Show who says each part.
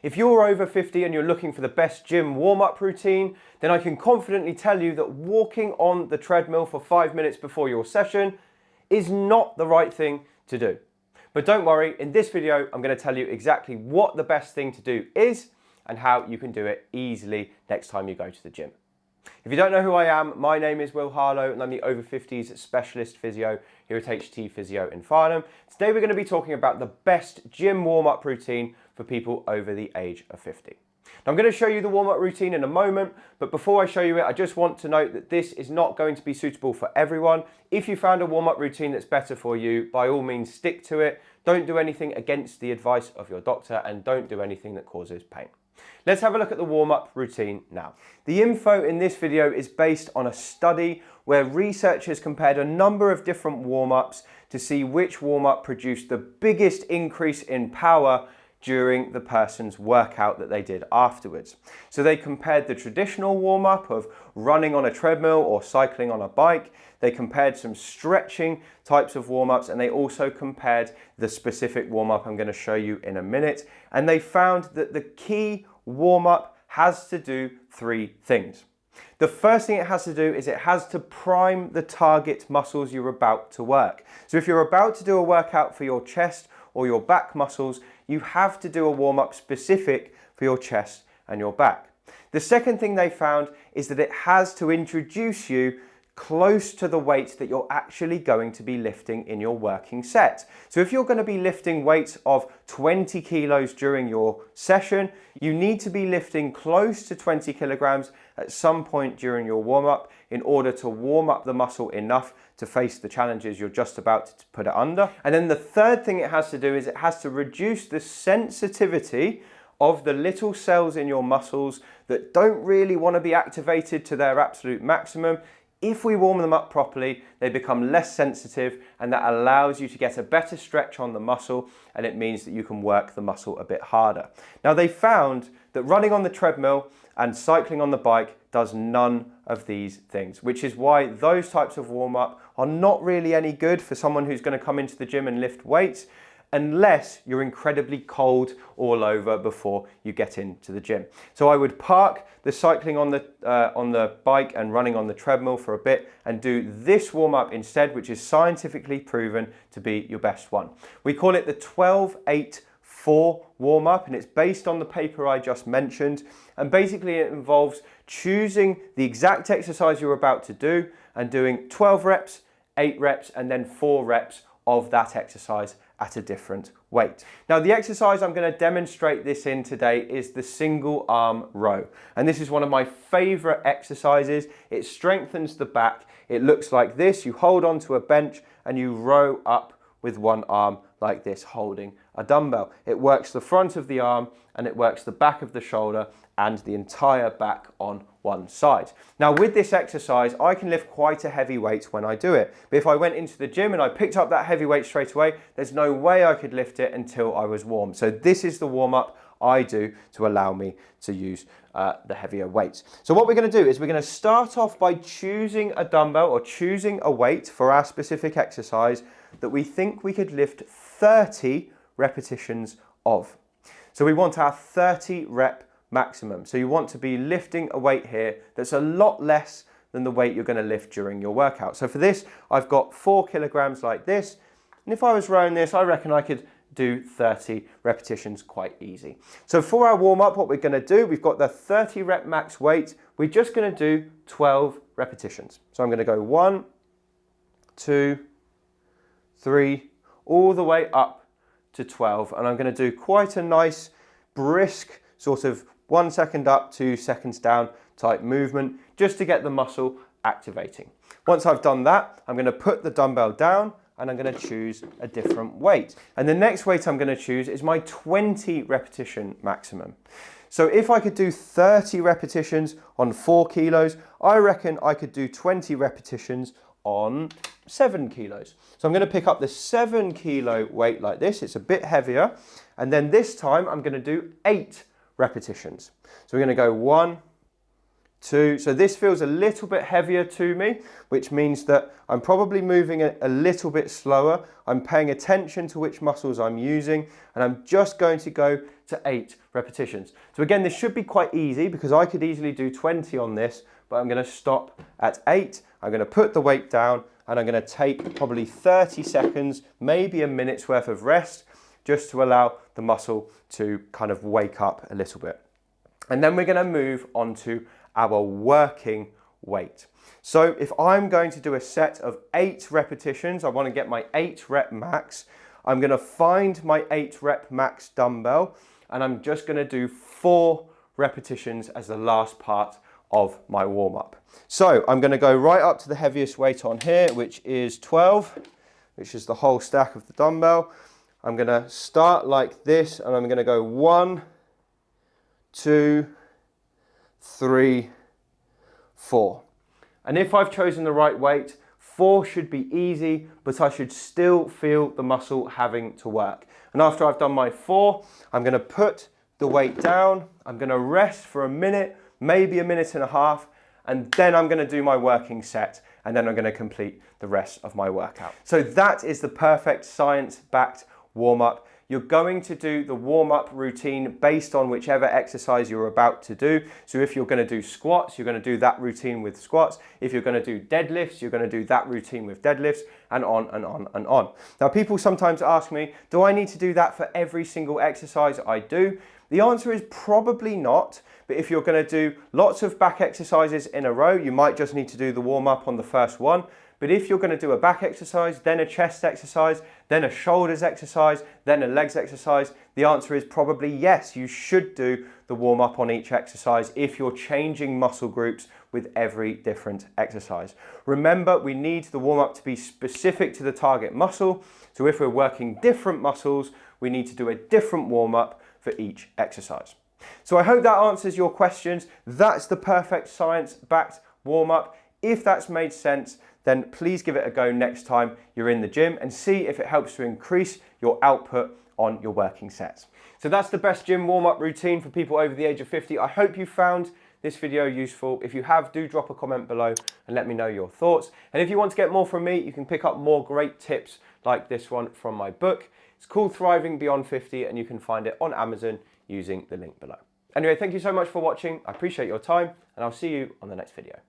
Speaker 1: If you're over 50 and you're looking for the best gym warm-up routine, then I can confidently tell you that walking on the treadmill for 5 minutes before your session is not the right thing to do. But don't worry, in this video, I'm going to tell you exactly what the best thing to do is and how you can do it easily next time you go to the gym. If you don't know who I am, my name is Harlow and I'm the Over-Fifties specialist physio here at HT Physio in Farnham. Today we're going to be talking about the best gym warm-up routine for people over the age of 50. Now I'm going to show you the warm-up routine in a moment, but before I show you it, I just want to note that this is not going to be suitable for everyone. If you found a warm-up routine that's better for you, by all means stick to it. Don't do anything against the advice of your doctor and don't do anything that causes pain. Let's have a look at the warm-up routine now. The info in this video is based on a study where researchers compared a number of different warm-ups to see which warm-up produced the biggest increase in power during the person's workout that they did afterwards. So they compared the traditional warm-up of running on a treadmill or cycling on a bike. They compared some stretching types of warm-ups, and they also compared the specific warm-up I'm going to show you in a minute. And they found that the key warm-up has to do three things. The first thing it has to do is it has to prime the target muscles you're about to work. So if you're about to do a workout for your chest or your back muscles, you have to do a warm-up specific for your chest and your back. The second thing they found is that it has to introduce you close to the weight that you're actually going to be lifting in your working set. So if you're going to be lifting weights of 20 kilos during your session, you need to be lifting close to 20 kilograms at some point during your warm-up in order to warm up the muscle enough to face the challenges you're just about to put it under. And then the third thing it has to do is it has to reduce the sensitivity of the little cells in your muscles that don't really want to be activated to their absolute maximum. If we warm them up properly, they become less sensitive, and that allows you to get a better stretch on the muscle, and it means that you can work the muscle a bit harder. Now they found that running on the treadmill and cycling on the bike does none of these things, which is why those types of warm-up are not really any good for someone who's going to come into the gym and lift weights, unless you're incredibly cold all over before you get into the gym. So I would park the cycling on the bike and running on the treadmill for a bit and do this warm-up instead, which is scientifically proven to be your best one. We call it the 12-8-4 warm-up, and it's based on the paper I just mentioned. And basically it involves choosing the exact exercise you're about to do and doing 12 reps, 8 reps, and then 4 reps of that exercise at a different weight. Now the exercise I'm going to demonstrate this in today is the single arm row. And this is one of my favorite exercises. It strengthens the back. It looks like this. You hold onto a bench and you row up with one arm like this, holding a dumbbell. It works the front of the arm and it works the back of the shoulder and the entire back on one side. Now with this exercise, I can lift quite a heavy weight when I do it. But if I went into the gym and I picked up that heavy weight straight away, there's no way I could lift it until I was warm. So this is the warm-up I do to allow me to use the heavier weights. So what we're going to do is we're going to start off by choosing a dumbbell or choosing a weight for our specific exercise that we think we could lift 30 repetitions of. So we want our 30 rep maximum. So you want to be lifting a weight here that's a lot less than the weight you're going to lift during your workout. So for this, I've got 4 kilograms like this. And if I was rowing this, I reckon I could do 30 repetitions quite easy. So for our warm-up, what we're going to do, we've got the 30 rep max weight. We're just going to do 12 repetitions. So I'm going to go 1, 2, 3, all the way up to 12. And I'm going to do quite a nice, brisk, sort of 1 second up, 2 seconds down type movement, just to get the muscle activating. Once I've done that, I'm going to put the dumbbell down and I'm going to choose a different weight. And the next weight I'm going to choose is my 20 repetition maximum. So if I could do 30 repetitions on 4 kilos, I reckon I could do 20 repetitions on 7 kilos. So I'm going to pick up the 7 kilo weight like this. It's a bit heavier. And then this time I'm going to do 8 repetitions. So we're going to go 1, 2. So this feels a little bit heavier to me, which means that I'm probably moving a little bit slower. I'm paying attention to which muscles I'm using, and I'm just going to go to 8 repetitions. So again, this should be quite easy because I could easily do 20 on this, but I'm going to stop at 8. I'm going to put the weight down and I'm going to take probably 30 seconds, maybe a minute's worth of rest, just to allow the muscle to kind of wake up a little bit. And then we're going to move on to our working weight. So if I'm going to do a set of 8 repetitions, I want to get my 8 rep max, I'm going to find my 8 rep max dumbbell and I'm just going to do 4 repetitions as the last part of my warm up. So I'm going to go right up to the heaviest weight on here, which is 12, which is the whole stack of the dumbbell. I'm going to start like this and I'm going to go 1, 2, 3, 4. And if I've chosen the right weight, 4 should be easy, but I should still feel the muscle having to work. And after I've done my 4, I'm going to put the weight down, I'm going to rest for a minute, maybe a minute and a half, and then I'm going to do my working set, and then I'm going to complete the rest of my workout. So that is the perfect science-backed warm-up. You're going to do the warm-up routine based on whichever exercise you're about to do. So if you're going to do squats, you're going to do that routine with squats. If you're going to do deadlifts, you're going to do that routine with deadlifts, and on and on and on. Now, people sometimes ask me, do I need to do that for every single exercise I do? The answer is probably not, but if you're going to do lots of back exercises in a row, you might just need to do the warm-up on the first one. But if you're going to do a back exercise, then a chest exercise, then a shoulders exercise, then a legs exercise, the answer is probably yes, you should do the warm-up on each exercise if you're changing muscle groups with every different exercise. Remember, we need the warm-up to be specific to the target muscle. So if we're working different muscles, we need to do a different warm-up for each exercise. So I hope that answers your questions. That's the perfect science-backed warm-up. If that's made sense, then please give it a go next time you're in the gym and see if it helps to increase your output on your working sets. So that's the best gym warm-up routine for people over the age of 50. I hope you found this video useful. If you have, do drop a comment below and let me know your thoughts. And if you want to get more from me, you can pick up more great tips like this one from my book. It's called Thriving Beyond 50 and you can find it on Amazon using the link below. Anyway, thank you so much for watching. I appreciate your time and I'll see you on the next video.